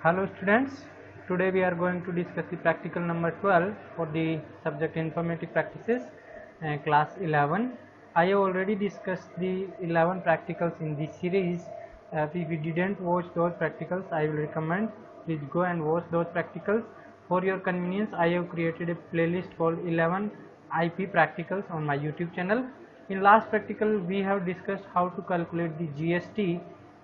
Hello students, today we are going to discuss the practical number 12 for the subject informative practices class 11. I have already discussed the 11 practicals in this series. If you didn't watch those practicals, I will recommend please go and watch those practicals. For your convenience, I have created a playlist called 11 IP practicals on my YouTube channel. In last practical we have discussed how to calculate the GST.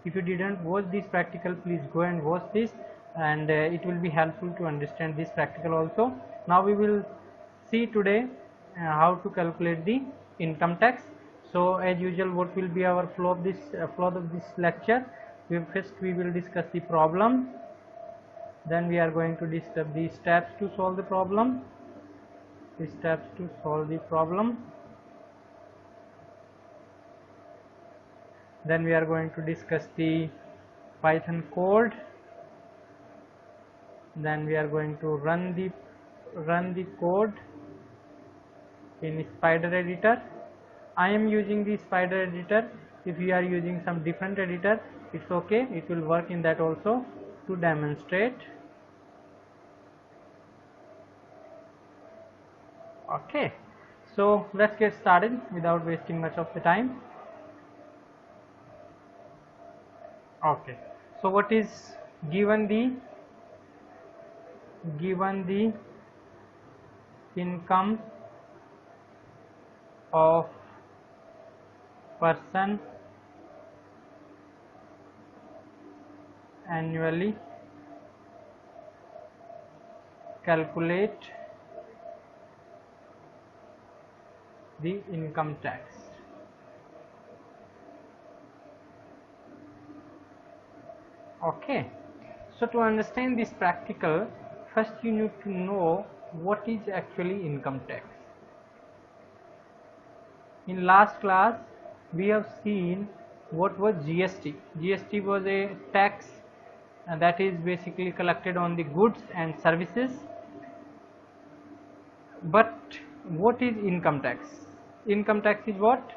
If you didn't watch this practical, please go and watch this, and it will be helpful to understand this practical also. Now we will see today how to calculate the income tax. So as usual, what will be our flow of this lecture? First we will discuss the problem, then we are going to discuss the steps to solve the problem, then we are going to discuss the Python code, then we are going to run the code in Spider editor. I am using the Spider editor. If you are using some different editor, it's okay, it will work in that also. To demonstrate, okay, so let's get started without wasting much of the time. Okay, so what is given the income of person annually, calculate the income tax. Okay, so to understand this practical, first you need to know what is actually income tax. In last class we have seen what was GST. GST was a tax that is basically collected on the goods and services. But what is income tax? Income tax is what?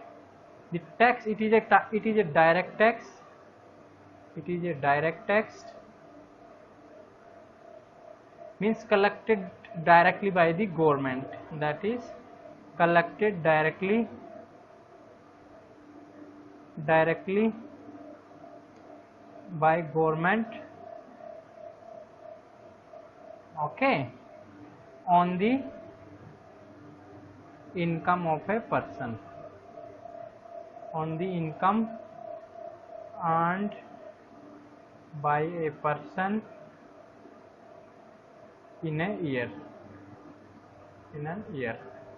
The tax, it is a direct tax. It is a direct tax, means collected directly by the government, that is collected directly by government, okay, on the income of a person, on the income earned by a person in a year,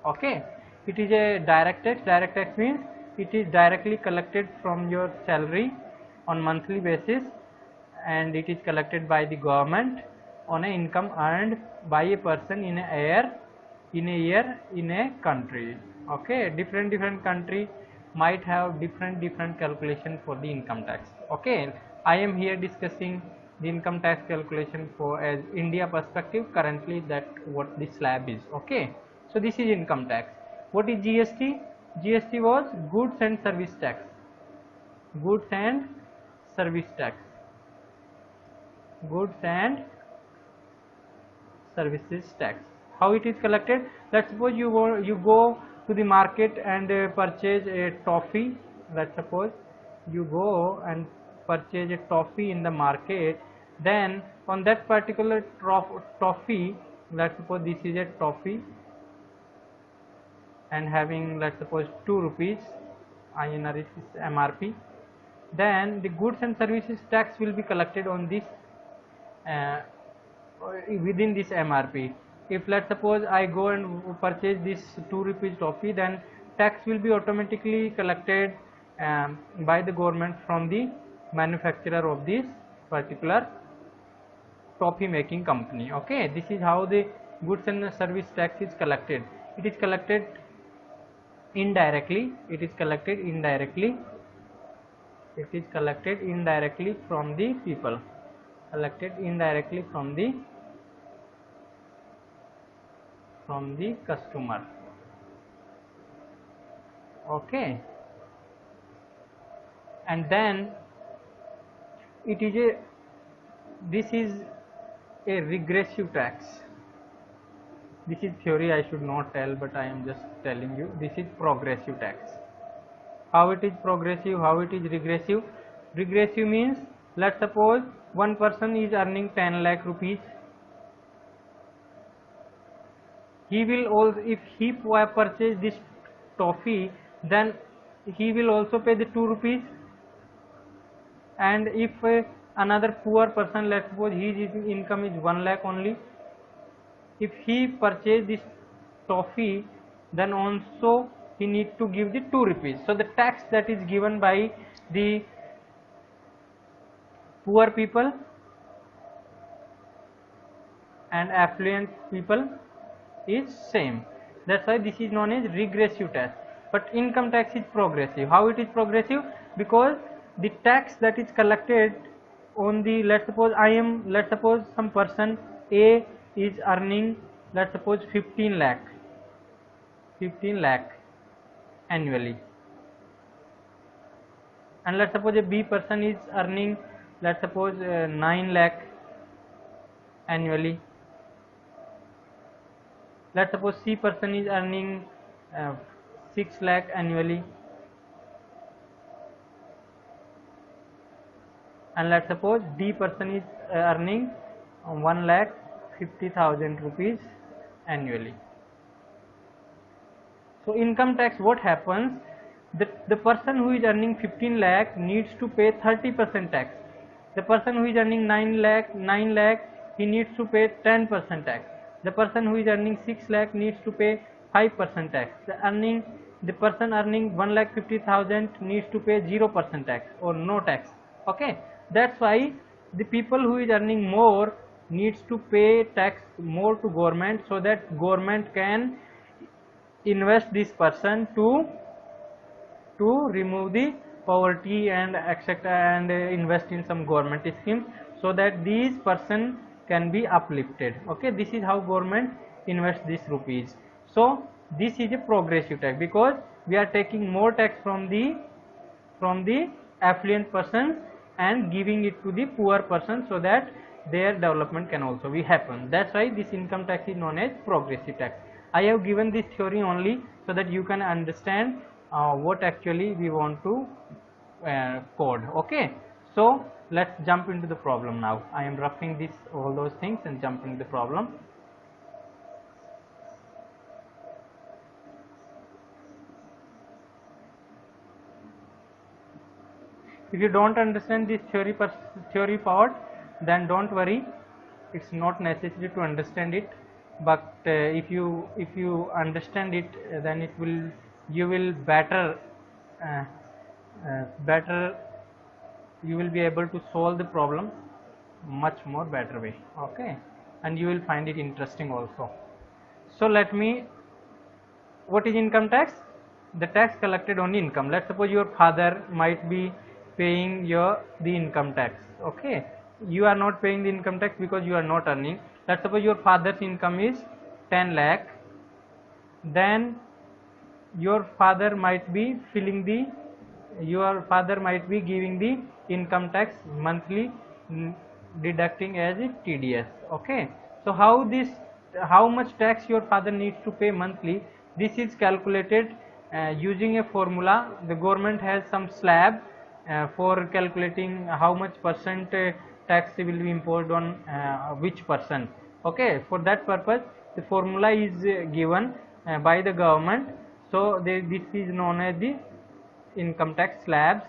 okay. It is a direct tax. Direct tax means it is directly collected from your salary on monthly basis, and it is collected by the government on a income earned by a person in a year in a country, okay. Different country might have different calculation for the income tax, okay. I am here discussing the income tax calculation for as India perspective currently, that what the slab is, okay. So this is income tax. What is GST? GST was goods and service tax. Goods and service tax. Goods and services tax. How it is collected? Let's suppose you go to the market and purchase a toffee. Let's suppose you go and purchase a toffee in the market. Then on that particular toffee, let's suppose this is a toffee and having, let's suppose, 2 rupees INR is MRP. Then the goods and services tax will be collected on this within this MRP. If let's suppose I go and purchase this 2 rupees toffee, then tax will be automatically collected by the government from the manufacturer of this particular toffee making company, okay. This is how the goods and service tax is collected. It is collected indirectly. It is collected indirectly from the people, collected indirectly from the customer, okay. And then it is a this is a regressive tax. This is theory, I should not tell, but I am just telling you. This is progressive tax. How it is progressive, how it is regressive? Regressive means, let's suppose one person is earning 10 lakh rupees. He will also, if he purchase this toffee, then he will also pay the 2 rupees. And if another poor person, let's suppose his income is 1 lakh only, if he purchase this toffee, then also he need to give the 2 rupees. So the tax that is given by the poor people and affluent people is same. That's why this is known as regressive tax. But income tax is progressive. How it is progressive? Because the tax that is collected on the, let's suppose some person A is earning, let's suppose 15 lakh annually, and let's suppose a B person is earning, let's suppose 9 lakh annually. Let's suppose C person is earning 6 lakh annually, and let's suppose D person is earning 1,50,000 rupees annually. So income tax, what happens? The person who is earning 15 lakh needs to pay 30% tax. The person who is earning 9 lakh, he needs to pay 10% tax. The person who is earning 6 lakh needs to pay 5% tax. The person earning 1,50,000 needs to pay 0% tax or no tax. Okay, that's why the people who is earning more needs to pay tax more to government, so that government can invest this person to remove the poverty and etc., and invest in some government schemes, so that these person can be uplifted. Okay, this is how government invests these rupees. So this is a progressive tax, because we are taking more tax from the affluent person and giving it to the poor person, so that their development can also be happen. That's why this income tax is known as progressive tax. I have given this theory only so that you can understand what actually we want to code. Okay, so let's jump into the problem now. I am roughing this all those things and jumping the problem. If you don't understand this theory part, then don't worry, it's not necessary to understand it. But if you understand it, then you will better you will be able to solve the problem much more better way. Okay, and you will find it interesting also. So what is income tax? The tax collected on income. Let's suppose your father might be paying the income tax. Okay, you are not paying the income tax because you are not earning. Let's suppose your father's income is 10 lakh, then your father might be giving the income tax monthly, deducting as a TDS. Okay, so how much tax your father needs to pay monthly? This is calculated using a formula. The government has some slab for calculating how much percent tax will be imposed on which person. Okay, for that purpose the formula is given by the government. So this is known as the income tax slabs.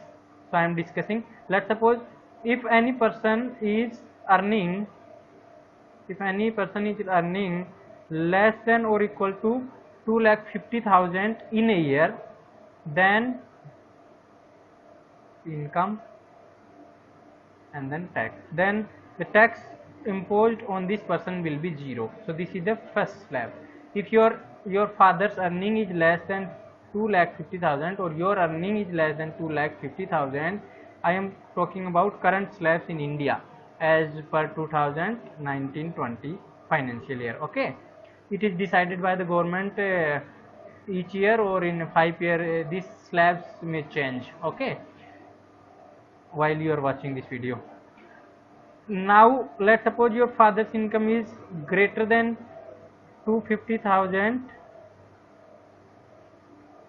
So I am discussing. Let's suppose if any person is earning less than or equal to 2,50,000 in a year, then income and then tax, then the tax imposed on this person will be 0. So this is the first slab. If your father's earning is less than 2,50,000 or your earning is less than 2,50,000, I am talking about current slabs in India as per 2019-20 financial year. Okay, it is decided by the government each year or in 5 year. These slabs may change. Okay, while you are watching this video. now let's suppose your father's income is greater than 250,000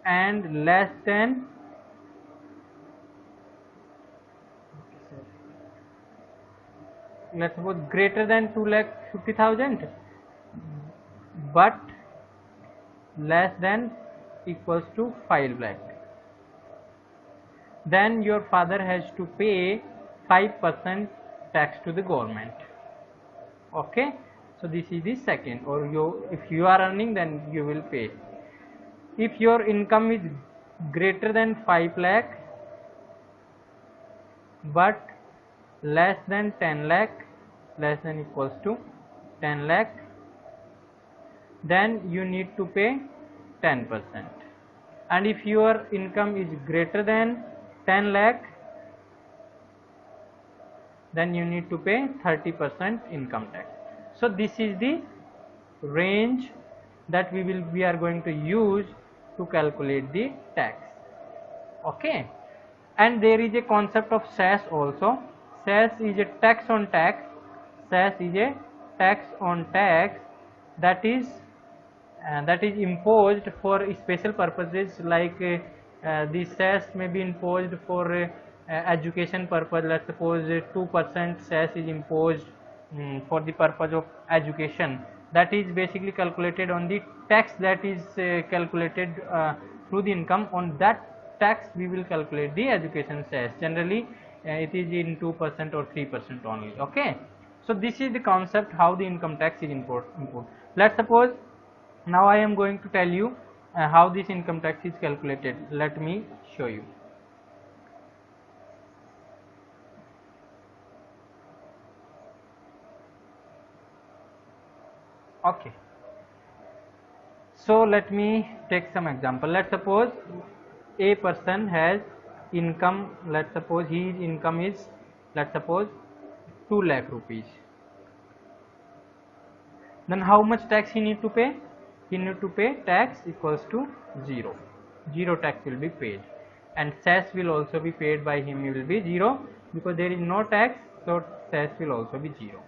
and less than let's suppose greater than 2,50,000 but less than equals to 5 lakh, then your father has to pay 5% tax to the government. Okay, so this is the second, or if you are earning, then you will pay. If your income is greater than 5 lakh but less than 10 lakh, less than equals to 10 lakh, then you need to pay 10%. And if your income is greater than 10 lakh, then you need to pay 30% income tax. So this is the range that we are going to use to calculate the tax. Okay, and there is a concept of cess also. Cess is a tax on tax. Cess is a tax on tax that is imposed for special purposes, like the cess may be imposed for education purpose. Let's suppose 2% cess is imposed for the purpose of education. That is basically calculated on the tax that is calculated through the income. On that tax we will calculate the education cess. Generally it is in 2% or 3% only. Okay, so this is the concept how the income tax is imposed. Let's suppose now I am going to tell you how this income tax is calculated. Let me show you. Okay, so let me take some example. Let's suppose a person has income. Let's suppose his income is, let's suppose 2 lakh rupees. Then how much tax he need to pay? He need to pay tax equals to 0. 0 tax will be paid, and cess will also be paid by him. He will be 0 because there is no tax, so cess will also be 0.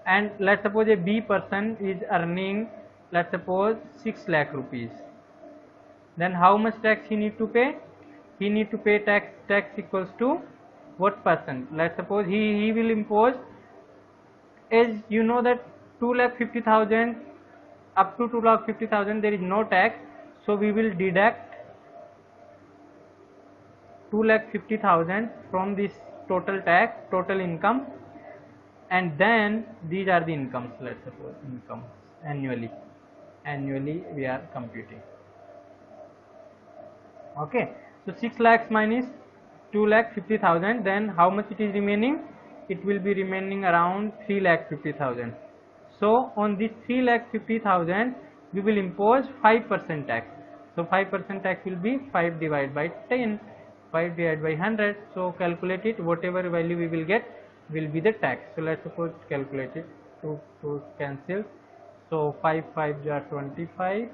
And let's suppose a B person is earning, let's suppose 6 lakh rupees. Then how much tax he need to pay? He need to pay tax equals to what percent? Let's suppose he will impose, as you know that 2,50,000 up to 2,50,000 there is no tax, so we will deduct 2,50,000 from this total tax, total income, and then these are the incomes. Let's suppose incomes annually we are computing. Okay, so 6 lakhs minus 2,50,000, then how much it is remaining? It will be remaining around 3,50,000. So on this 3,50,000 we will impose 5% tax. So 5% tax will be 5 divided by 10, 5 divided by 100. So calculate it, whatever value we will get will be the tax. So let's suppose calculate it, 2 cancel. So 5 5 are 25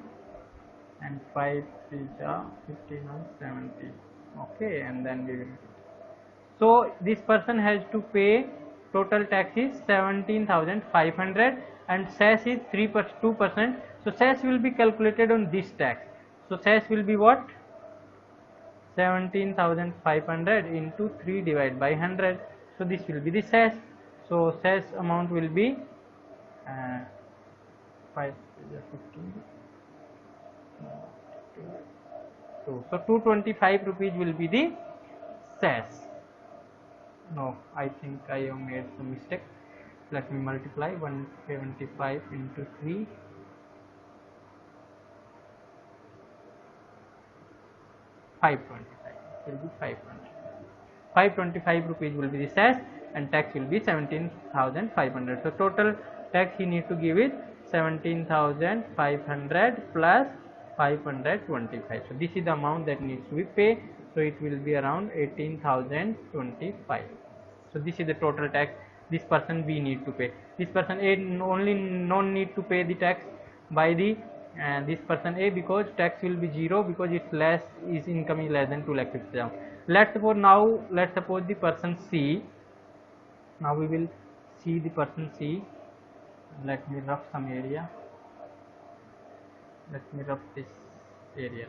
and 5 3 are 15 and 70. Okay, and then we will. So this person has to pay, total tax is 17,500 and cess is 2%. So cess will be calculated on this tax. So cess will be what? 17,500 into 3 divided by 100. So this will be the cess. So cess amount will be 5 15. So 225 rupees will be the cess. No, I think I have made some mistake. Let me multiply 175 into 3. 525 will be 525 rupees will be the cess, and tax will be 17,500. So total tax he need to give is 17,500 plus 525. So this is the amount that needs to be paid. So it will be around 18,025. So this is the total tax this person B need to pay. This person A only no need to pay the tax by the this person A, because tax will be 0 because his income is less than 2,50,000. Let's suppose the person C. Now we will C, the person C. Let me rough some area. Let me rough this area.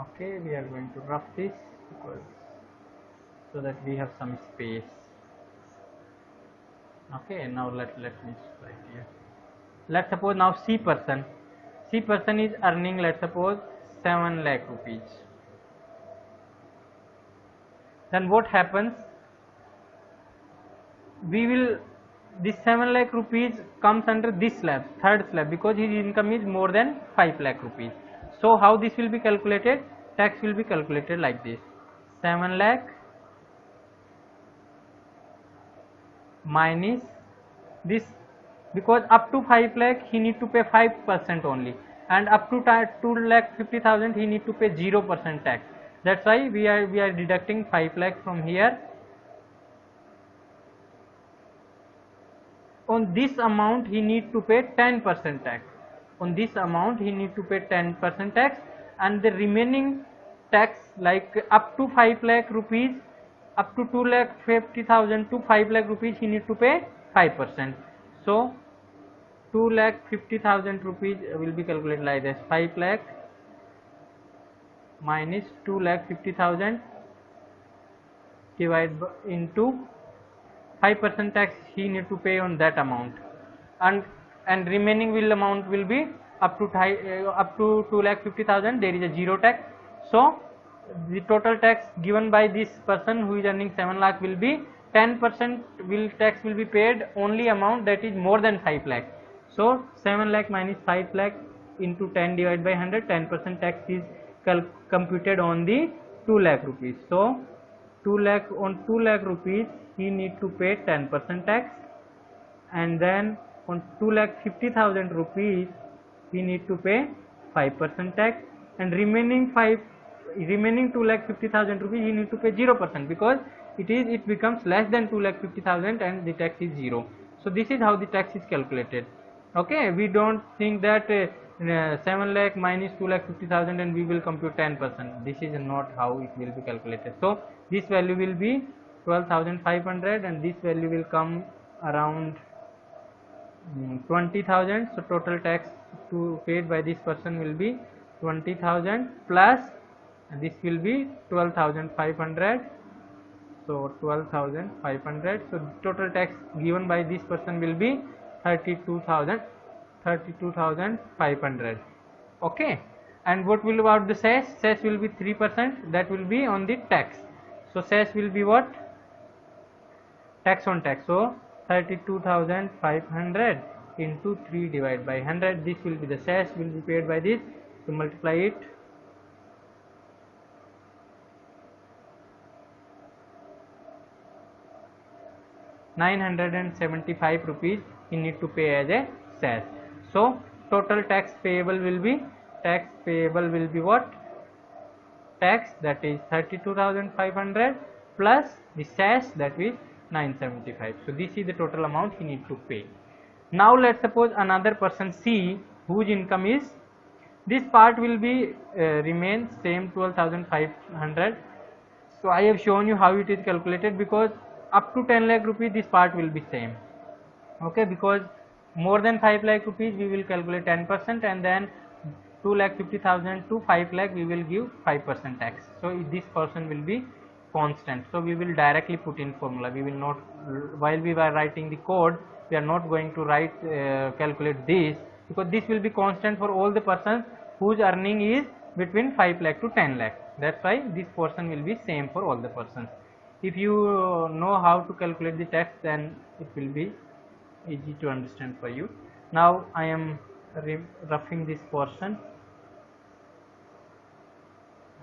Okay, we are going to rough this because so that we have some space. Okay, now let me write here. Let's suppose now C person is earning, let's suppose 7 lakh rupees. Then what happens? We will, this 7 lakh rupees comes under this slab, third slab, because his income is more than 5 lakh rupees. So how this will be calculated? Tax will be calculated like this: 7 lakh minus this, because up to 5 lakh he need to pay 5% only, and up to 2 lakh 50,000 he need to pay 0% tax. That's why we are deducting 5 lakh from here. On this amount he need to pay 10% tax. On this amount he need to pay 10% tax, and the remaining tax, like up to 5 lakh rupees, up to 2 lakh 50,000 to 5 lakh rupees he need to pay 5%. So 2 lakh 50,000 rupees will be calculated like this: 5 lakh minus 2 lakh 50,000 divided into 5% tax he need to pay on that amount, and remaining will amount will be up to 2 lakh 50,000. There is a 0 tax. So the total tax given by this person who is earning 7 lakh will be 10% tax will be paid only amount that is more than 5 lakh. So 7 lakh minus 5 lakh into 10 divided by 100, 10% tax is computed on the 2 lakh rupees. So 2 lakh rupees he need to pay 10% tax, and then on 2 lakh 50,000 rupees he need to pay 5% tax, and remaining 2 lakh 50,000 rupees he need to pay 0%, because it becomes less than 2 lakh 50,000 and the tax is 0. So this is how the tax is calculated. Okay, we don't think that 7 lakh minus 2 lakh 50,000 and we will compute 10%. This is not how it will be calculated. So this value will be 12,500, and this value will come around 20,000. So total tax paid by this person will be 20,000 plus this will be 12,500. So 12,500. So total tax given by this person will be 32,500. Okay, and what will about the cess? Cess will be 3%. That will be on the tax. So cess will be what? Tax on tax. So 32,500 into 3 divided by 100. This will be the cess will be paid by this. To multiply it, ₹975 he need to pay as a cess. So total tax payable will be what? Tax, that is 32,500 plus the cess, that is 975. So this is the total amount he need to pay. Now let's suppose another person C whose income is, this part will be remain same 12,500. So I have shown you how it is calculated, because up to 10 lakh rupees this part will be same. Okay, because more than 5 lakh rupees we will calculate 10%, and then 2 lakh 50,000 to 5 lakh we will give 5% tax. So this person will be constant. So we will directly put in formula. We will not, while we were writing the code, we are not going to calculate this, because this will be constant for all the persons whose earning is between 5 lakh to 10 lakh. That's why this portion will be same for all the persons. If you know how to calculate the tax, then it will be easy to understand for you. Now I am roughing this portion,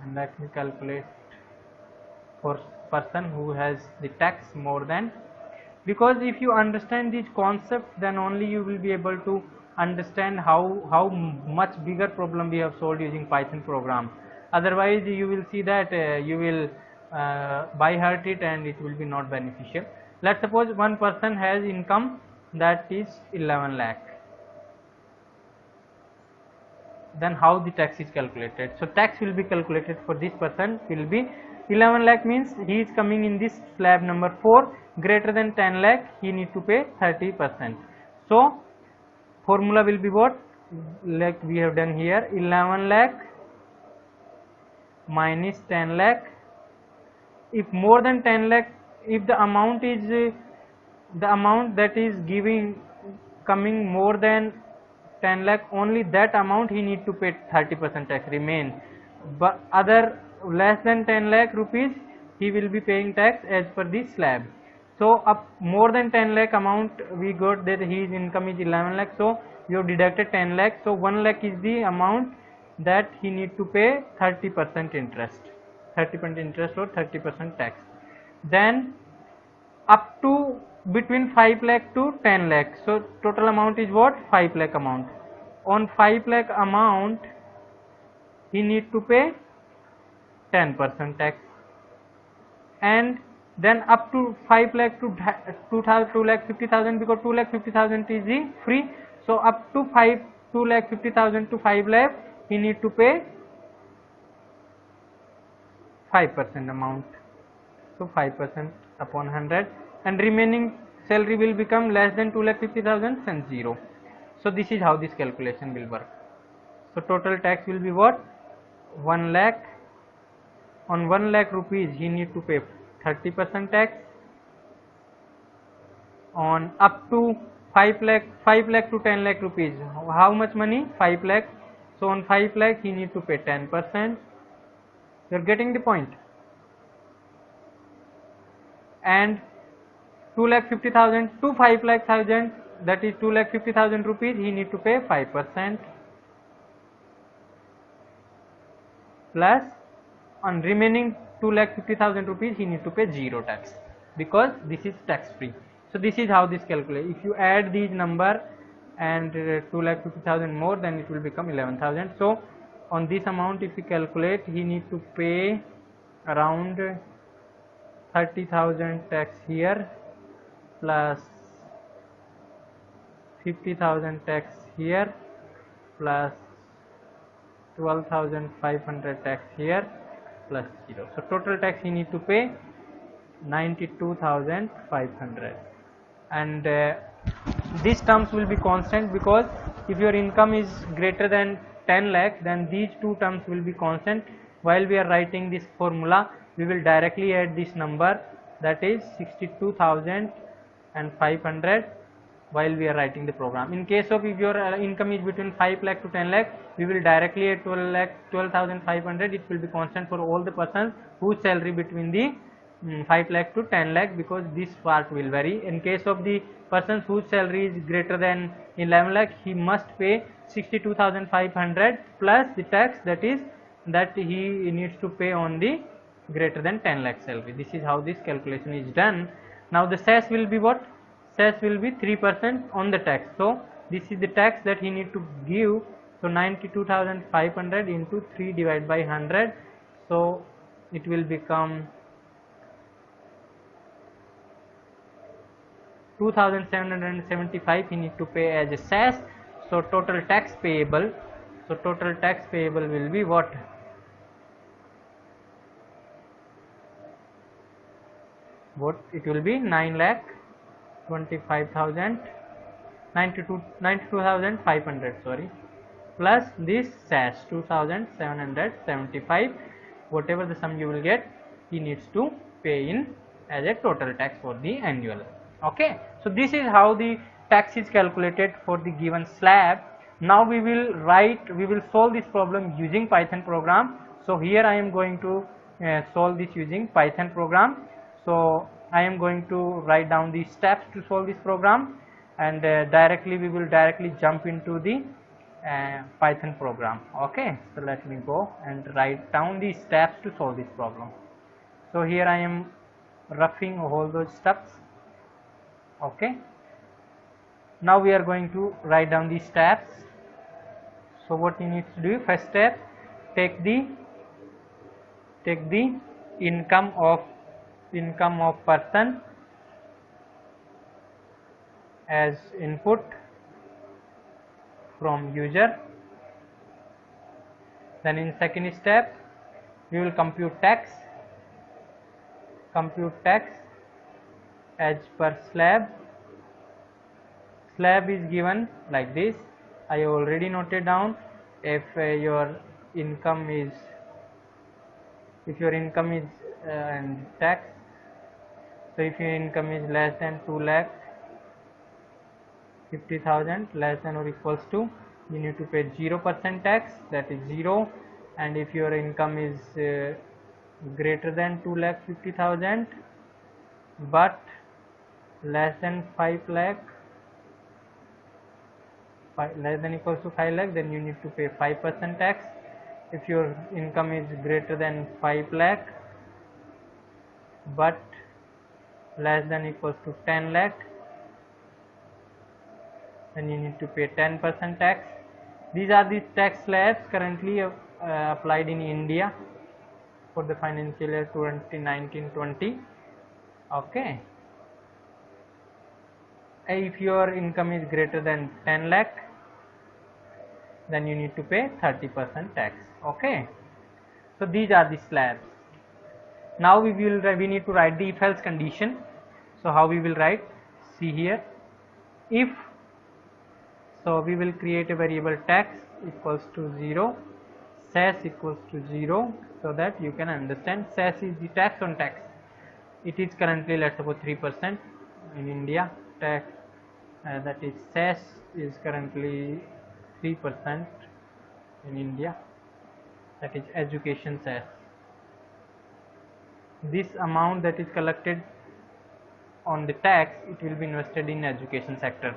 and let me calculate for person who has the tax more than, because if you understand this concept, then only you will be able to understand how much bigger problem we have solved using Python program. Otherwise you will see that you will by heart it, and it will be not beneficial. Let's suppose one person has income that is 11 lakh. then how the tax is calculated? So tax will be calculated for this person will be 11 lakh means he is coming in this slab number 4, greater than 10 lakh he need to pay 30%. So formula will be what, like we have done here, 11 lakh minus 10 lakh. If more than 10 lakh, if the amount is the amount that is coming more than 10 lakh, only that amount he need to pay 30% tax remain, but other less than 10 lakh rupees he will be paying tax as per the slab. So up more than 10 lakh amount we got that his income is 11 lakh, so you have deducted 10 lakh, so 1 lakh is the amount that he need to pay 30% interest, 30% interest or 30% tax. Then up to between 5 lakh to 10 lakh, so total amount is what, 5 lakh amount. On 5 lakh amount he need to pay 10% tax, and then up to 5 lakh to 2 lakh 50,000, because 2 lakh 50,000 is the free, so up to 2 lakh 50,000 to 5 lakh he need to pay 5% amount, so 5% upon 100, and remaining salary will become less than 2 lakh 50,000 and 0. So this is how this calculation will work. So total tax will be what, 1 lakh. On 1 lakh rupees he need to pay 30% tax. On up to 5 lakh to 10 lakh rupees, how much money, 5 lakh, so on 5 lakh he need to pay 10%. You are getting the point. And 2 lakh 50,000 to 5 lakh thousand, that is 2 lakh 50,000 rupees he need to pay 5%, plus on remaining 2 lakh 50,000 rupees he need to pay 0 tax, because this is tax free. So this is how this calculate. If you add these number and 2 lakh 50,000 more, then it will become 11,000. So on this amount if you calculate, he need to pay around 30,000 tax here, plus 50,000 tax here, plus 12,500 tax here, plus 0. So total tax he need to pay 92,500, and these terms will be constant, because if your income is greater than 10 lakh, then these two terms will be constant. While we are writing this formula, we will directly add this number, that is 62,500, while we are writing the program. In case of if your income is between 5 lakh to 10 lakh, we will directly add 12,500. It will be constant for all the persons whose salary between the 5 lakh to 10 lakh, because this part will vary. In case of the persons whose salary is greater than 11 lakh, he must pay 62,500 plus the tax that he needs to pay on the greater than 10 lakh salary. This is how this calculation is done. Now the cess will be what? Cess will be 3% on the tax. So this is the tax that he need to give. So 92,500 into 3 divided by 100. So it will become 2,775 he need to pay as a cess. So total tax payable. So total tax payable will be what? It will be 92,500, sorry, plus this cess 2,775. Whatever the sum you will get, he needs to pay in as a total tax for the annual. Okay, so this is how the tax is calculated for the given slab. Now we will solve this problem using Python program. So here I am going to solve this using Python program. So I am going to write down the steps to solve this program, and we will directly jump into the Python program. Okay, so let me go and write down the steps to solve this problem. So here I am roughing all those steps. Okay, now we are going to write down the steps. So what you need to do, first step, take the income of person as input from user. Then in second step we will compute tax as per slab. Slab is given like this. I already noted down. If your income is and tax, so if your income is less than 2,50,000, less than or equals to, you need to pay 0% tax, that is 0. And if your income is greater than 2,50,000 but less than 5 lakh, less than equals to 5 lakh, then you need to pay 5% tax. If your income is greater than 5 lakh but less than equals to 10 lakh, then you need to pay 10% tax. These are the tax slabs currently applied in India for the financial year 2019-20. Okay. If your income is greater than 10 lakh, then you need to pay 30% tax. Okay. So these are the slabs. Now we need to write the if else condition. So how we will write? See here. If, so we will create a variable tax equals to 0, cess equals to 0, so that you can understand cess is the tax on tax. It is currently, let's suppose, 3% in India. Tax that is cess is currently 3% in India, that is education cess. This amount that is collected on the tax, it will be invested in education sector.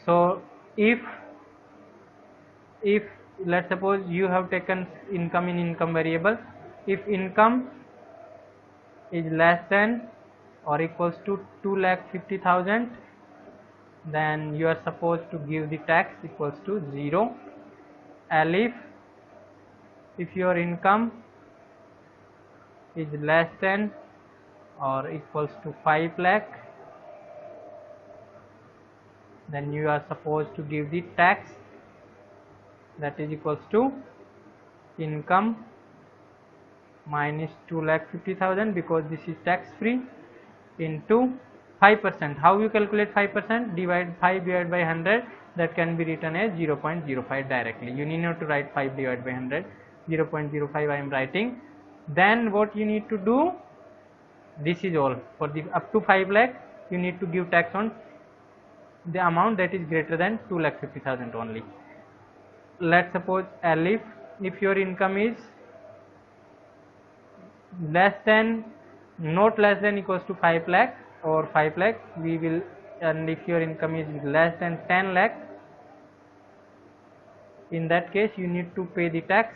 So if let's suppose you have taken income in income variable, if income is less than or equals to 2,50,000, then you are supposed to give the tax equals to 0. And if your income is less than or equals to 5 lakh, then you are supposed to give the tax that is equals to income minus 2,50,000, because this is tax free, into 5%. How you calculate 5%? Divide 5 divided by 100, that can be written as 0.05 directly. You need not to write 5 divided by 100, 0.05 I am writing. Then what you need to do, this is all for the up to 5 lakh, you need to give tax on the amount that is greater than 2,50,000 only. Let's suppose if your income is not less than equals to 5 lakh or 5 lakh, we will, and if your income is less than 10 lakh, in that case you need to pay the tax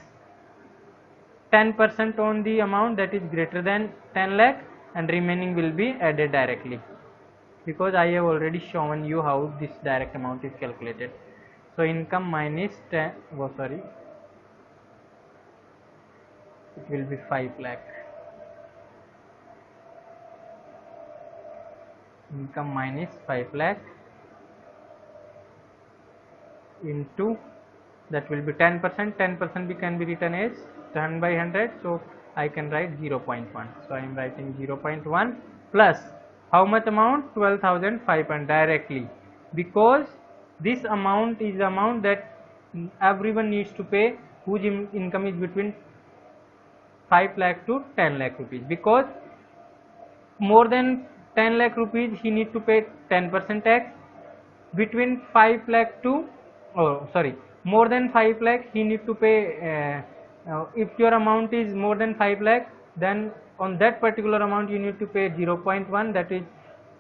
10% on the amount that is greater than 10 lakh, and remaining will be added directly, because I have already shown you how this direct amount is calculated. So income minus 10, it will be 5 lakh. Income minus 5 lakh into, that will be 10%. 10% can be written as 10 by 100, so I can write 0.1. So I am writing 0.1 plus how much amount? 12,500 directly, because this amount is the amount that everyone needs to pay whose income is between 5 lakh to 10 lakh rupees, because more than 10 lakh rupees he need to pay 10% tax, between 5 lakh to, more than 5 lakh he need to pay, if your amount is more than 5 lakh, then on that particular amount you need to pay 0.1, that is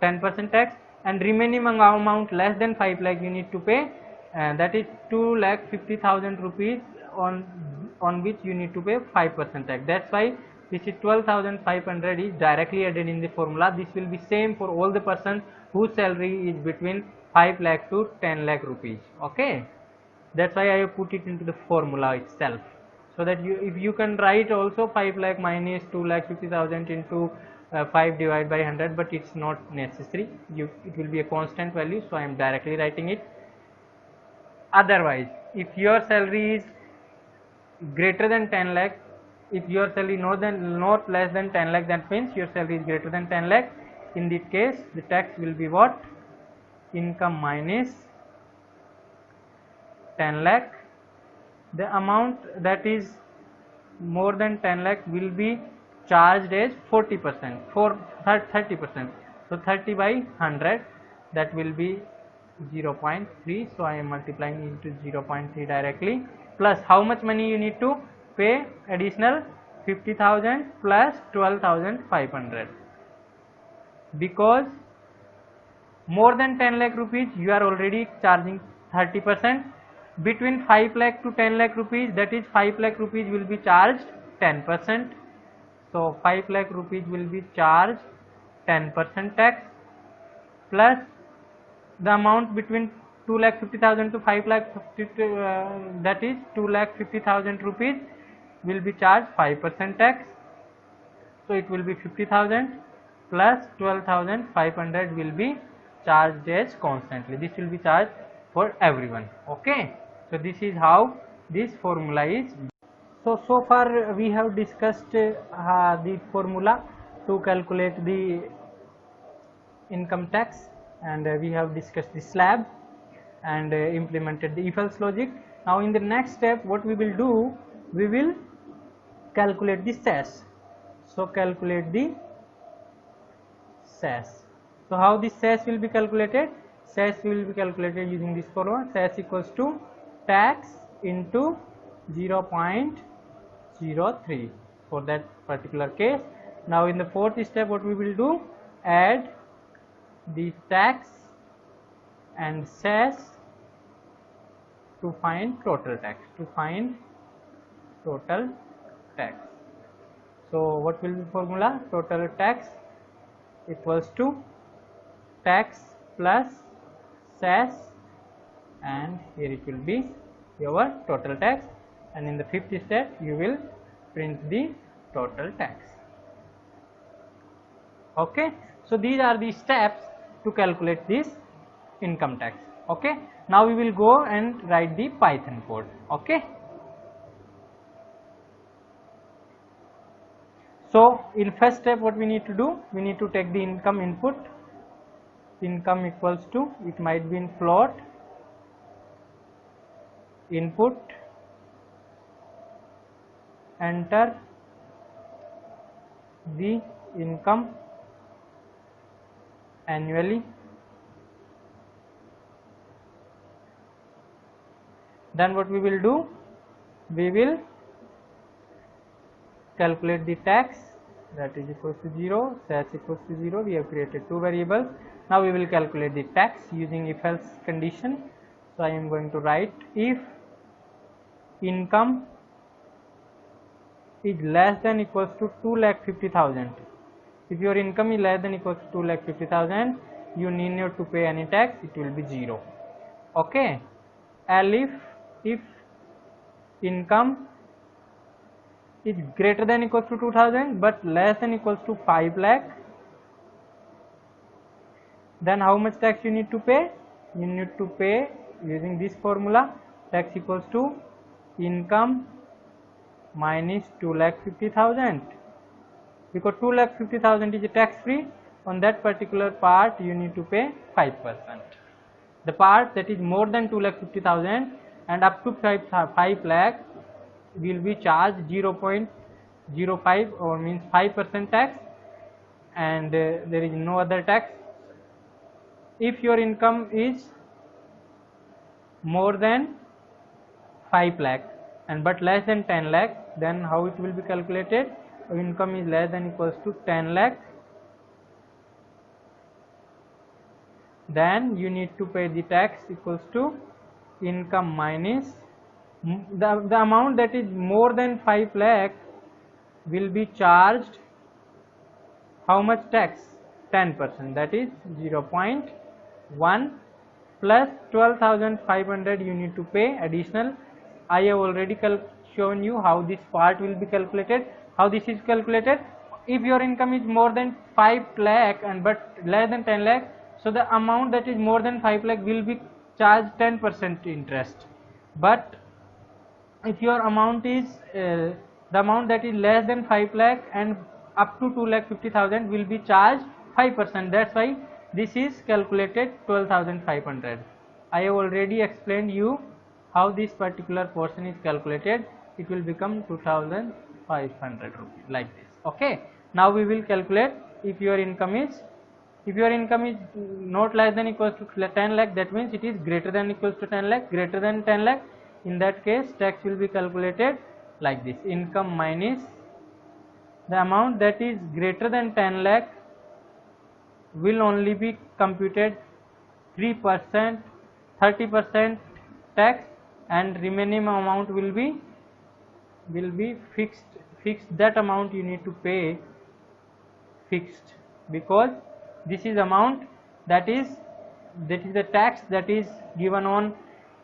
10% tax, and remaining amount less than 5 lakh you need to pay, that is 2,50,000 rupees, on which you need to pay 5% tax. That's why this is 12,500 is directly added in the formula. This will be same for all the persons whose salary is between 5 lakh to 10 lakh rupees. Okay, that's why I have put it into the formula itself, so that if you can write also 5 lakh minus 2,50,000 into 5 divided by 100, but it's not necessary. It will be a constant value, so I am directly writing it. Otherwise, if your salary is greater than 10 lakh, if your salary not less than 10 lakh, that means your salary is greater than 10 lakh. In this case, the tax will be what? Income minus 10 lakh. The amount that is more than 10 lakh will be charged as 40% for 30%. So 30 by 100, that will be 0.3. So I am multiplying into 0.3 directly. Plus how much money you need to pay? Additional 50,000 plus 12,500. Because more than 10 lakh rupees you are already charging 30%. Between 5 lakh to 10 lakh rupees, that is 5 lakh rupees will be charged 10%. So 5 lakh rupees will be charged 10% tax, plus the amount between 2,50,000 to 5 lakh, that is 2,50,000 rupees will be charged 5% tax. So it will be 50,000 plus 12,500 will be charged as constantly. This will be charged for everyone. Okay, so this is how this formula is. So far we have discussed the formula to calculate the income tax, and we have discussed the slab and implemented the if-else logic. Now in the next step, what we will do, we will calculate the cess. So calculate the cess. So how this cess will be calculated? Cess will be calculated using this formula. Cess equals to tax into 0.03 for that particular case. Now in the fourth step, what we will do, add the tax and cess to find total tax, So what will be formula? Total tax equals to tax plus cess, and here it will be your total tax, and in the fifth step you will print the total tax. Okay, so these are the steps to calculate this income tax. Okay, now we will go and write the Python code. Okay, so in first step, what we need to do, we need to take the income input. Income equals to, it might be in float, input, enter the income annually, then what we will do, we will calculate the tax, that is equals to 0, cess equals to 0. We have created two variables. Now we will calculate the tax using if else condition. So I am going to write if income is less than equals to 2,50,000. If your income is less than equals to 2,50,000, you need not to pay any tax, it will be 0. Okay, if income is greater than equals to 2,000 but less than equals to 5 lakh, then how much tax you need to pay? You need to pay using this formula, tax equals to income minus 2,50,000, because 2,50,000 is a tax free. On that particular part you need to pay 5%. The part that is more than 2,50,000 and up to 5 lakh will be charged 0.05 or means 5% tax, and there is no other tax. If your income is more than 5 lakh and but less than 10 lakh, then how it will be calculated? Income is less than equals to 10 lakh, then you need to pay the tax equals to income minus the amount that is more than 5 lakh will be charged how much tax? 10%, that is 0.1 plus 12,500 you need to pay additional. I have already shown you how this part will be calculated. How this is calculated? If your income is more than 5 lakh and but less than 10 lakh, so the amount that is more than 5 lakh will be charged 10% interest, but if your amount is the amount that is less than 5 lakh and up to 2,50,000 will be charged 5%. That's why this is calculated 12,500. I have already explained you how this particular portion is calculated. It will become 2,500 rupees like this. Okay. Now we will calculate if your income is not less than equals to 10 lakh, that means it is greater than equals to 10 lakh, greater than 10 lakh. In that case, tax will be calculated like this: income minus the amount that is greater than 10 lakh will only be computed 3%, 30% tax, and remaining amount will be fixed. That amount you need to pay fixed, because this is amount that is the tax that is given on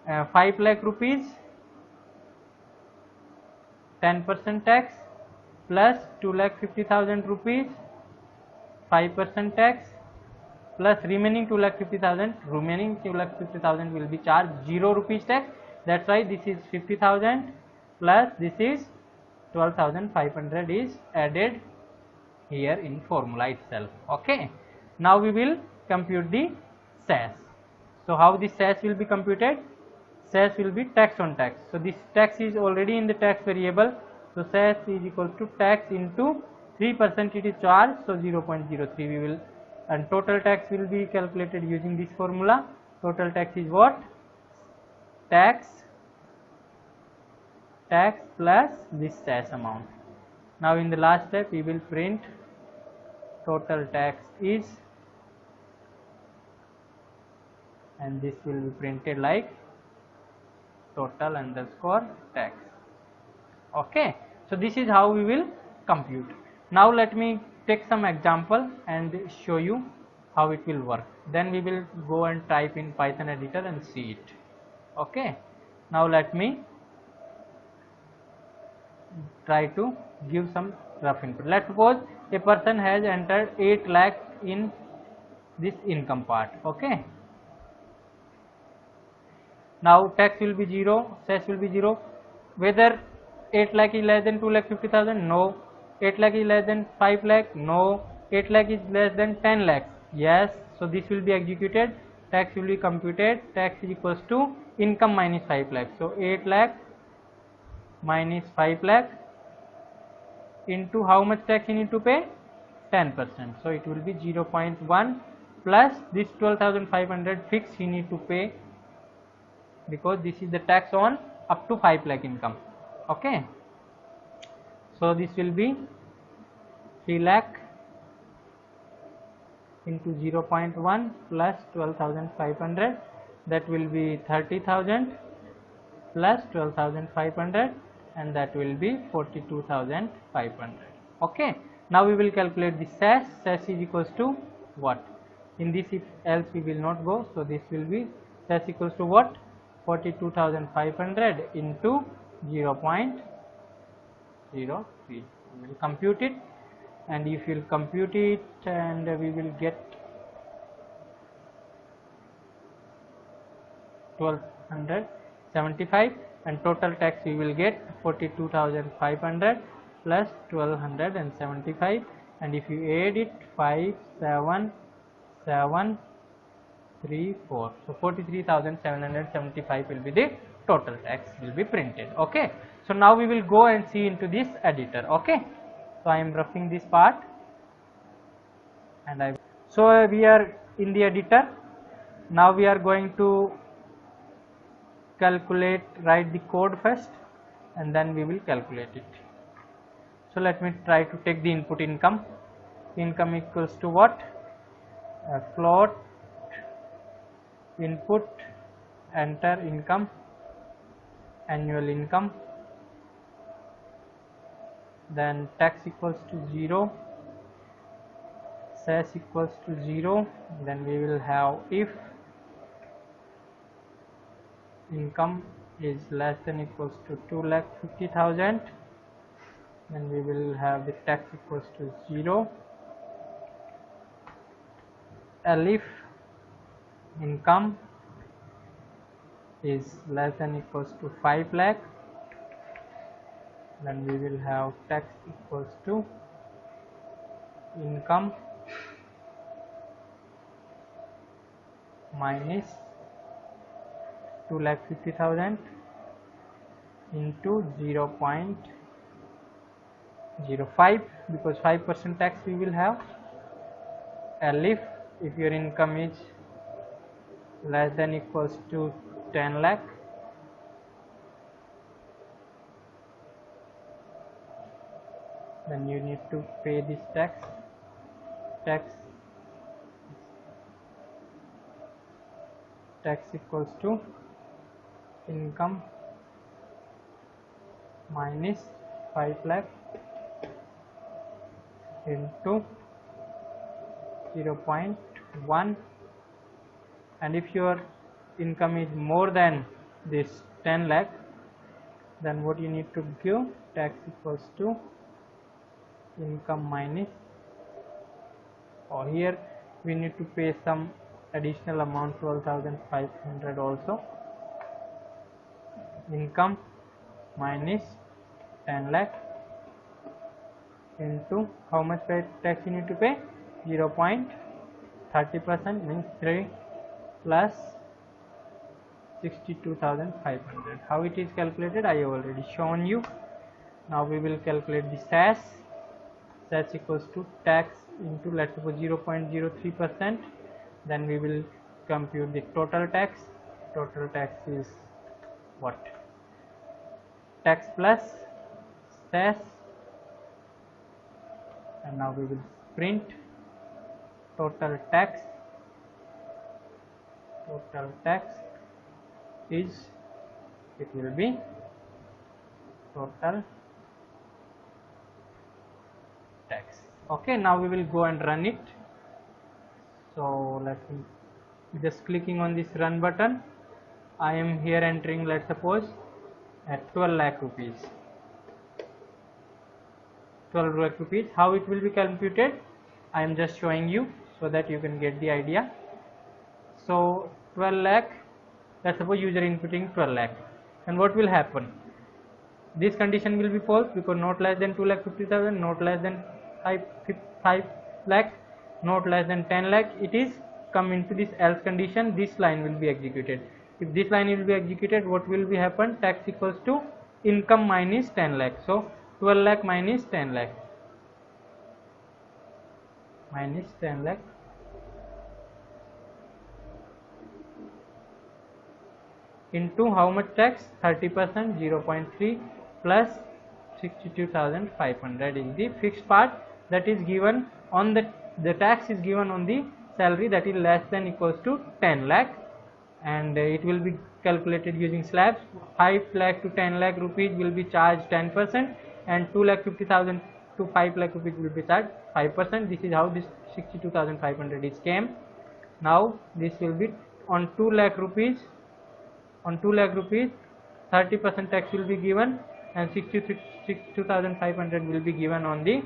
5 lakh rupees, 10% tax, plus 2,50,000 rupees, 5% tax, plus remaining 2,50,000 will be charged 0 rupees tax. That's why this is 50,000 plus this is 12,500 is added here in formula itself. Okay. Now we will compute the SAS. So how this SAS will be computed? SAS will be tax on tax. So this tax is already in the tax variable. So SAS is equal to tax into 3% it is charged. So 0.03 we will, and total tax will be calculated using this formula. Total tax is what? Tax plus this SAS amount. Now in the last step we will print total tax is, and this will be printed like total underscore tax. Okay. So this is how we will compute. Now let me take some example and show you how it will work. Then we will go and type in Python editor and see it. Okay. Now let me try to give some rough input. Let's suppose a person has entered 8 lakh in this income part. Okay. Now tax will be 0, SAS will be 0. Whether 8 lakh is less than 2,50,000? No. 8 lakh is less than 5 lakh? No. 8 lakh is less than 10 lakh? Yes. So this will be executed. Tax will be computed. Tax is equals to income minus 5 lakh. So 8 lakh minus 5 lakh into how much tax you need to pay? 10%. So it will be 0.1 plus this 12,500 fixed you need to pay, because this is the tax on up to 5 lakh income. Okay. So this will be 3 lakh into 0.1 plus 12,500, that will be 30,000 plus 12,500, and that will be 42,500. Okay. Now we will calculate the SAS. SAS is equals to what? In this, if else we will not go. So this will be SAS equals to what? 42,500 into 0.03. We will compute it, and if you will compute it, and we will get 1,275, and total tax we will get 42,500 plus 1,275, and if you add it 57734, so 43,775 will be the total tax will be printed. Okay. So now we will go and see into this editor. Okay. So I am roughing this part, and so we are in the editor. Now we are going to write the code first, and then we will calculate it. So let me try to take the input income. Income equals to what? Float input, enter income, annual income, then tax equals to 0, SAS equals to 0, then we will have if income is less than equals to 2,50,000, then we will have the tax equals to 0, if income is less than equals to 5 lakh, then we will have tax equals to income minus 2,50,000 into 0.05, because 5% tax we will have. If your income is less than equals to 10 lakh, then you need to pay this tax equals to income minus 5 lakh into 0.1, and if your income is more than this 10 lakh, then what you need to give, tax equals to income minus, here we need to pay some additional amount, 12,500 also, income minus 10 lakh into how much tax you need to pay, 0.30%, means 3 plus 62,500. How it is calculated I have already shown you. Now we will calculate the SAS equals to tax into, let's suppose, 0.03%, then we will compute the total tax. Total tax is what? Tax plus SAS, and now we will print total tax. Total tax is, it will be total tax. Okay, now we will go and run it. So let me just clicking on this run button. I am here entering, let's suppose, at 12 lakh rupees. 12 lakh rupees. How it will be computed, I am just showing you so that you can get the idea. So 12 lakh, let's suppose user inputting 12 lakh, and what will happen? This condition will be false, because not less than 2,50,000, not less than 5 lakh, not less than 10 lakh, it is come into this else condition. This line will be executed. If this line will be executed, what will be happen? Tax equals to income minus 10 lakh. So 12 lakh minus 10 lakh, minus 10 lakh into how much tax? 30%, 0.3 plus 62,500 is the fixed part that is given on the tax is given on the salary that is less than equals to 10 lakh, and it will be calculated using slabs. 5 lakh to 10 lakh rupees will be charged 10%, and 2,50,000 to 5 lakh rupees will be charged 5%. This is how this 62,500 is came. Now this will be on 2 lakh rupees. On 2 lakh rupees, 30% tax will be given, and 62,500 will be given on the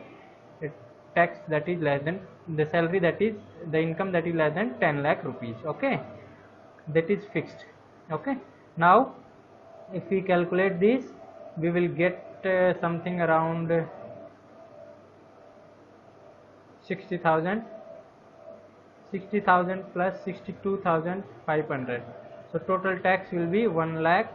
tax that is less than the salary, that is the income that is less than 10 lakh rupees. Okay, that is fixed. Okay, now if we calculate this, we will get something around 60,000 plus 62,500. So total tax will be 1 lakh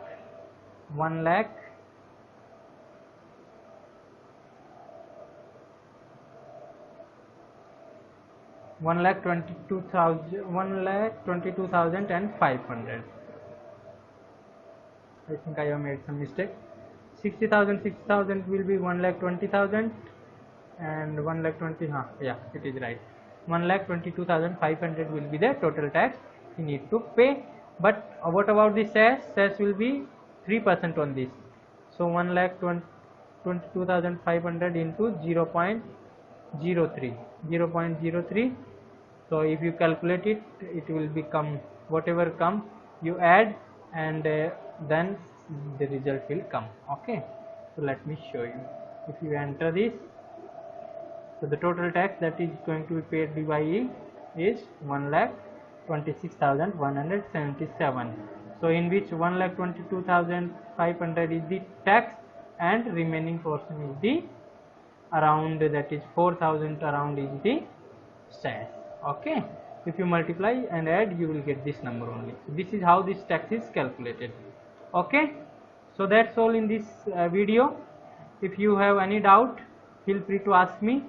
1,22,500. I think I have made some mistake. 60,000 will be 1,20,000, and 1,20,000. Yeah, it is right. 1,22,500 will be the total tax you need to pay. But what about the SAS? SAS will be 3% on this. So 1,22,500 into 0.03. So if you calculate it, it will become whatever come you add, and then the result will come. Okay, so let me show you. If you enter this, so the total tax that is going to be paid by E is 1,26,177. So in which 1,22,500 is the tax, and remaining portion is the around, that is 4000 around is the stash. Okay, if you multiply and add, you will get this number only. So this is how this tax is calculated. Okay, so that's all in this video. If you have any doubt, feel free to ask me,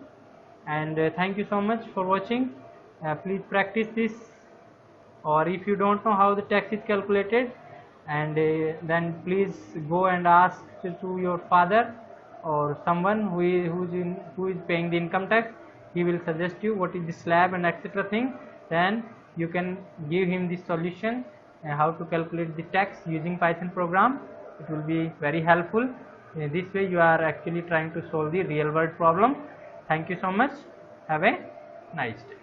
and thank you so much for watching. Please practice this, or if you don't know how the tax is calculated, and then please go and ask to your father or someone who is paying the income tax. He will suggest you what is the slab and etc. thing. Then you can give him the solution and how to calculate the tax using Python program. It will be very helpful. In this way you are actually trying to solve the real world problem. Thank you so much. Have a nice day.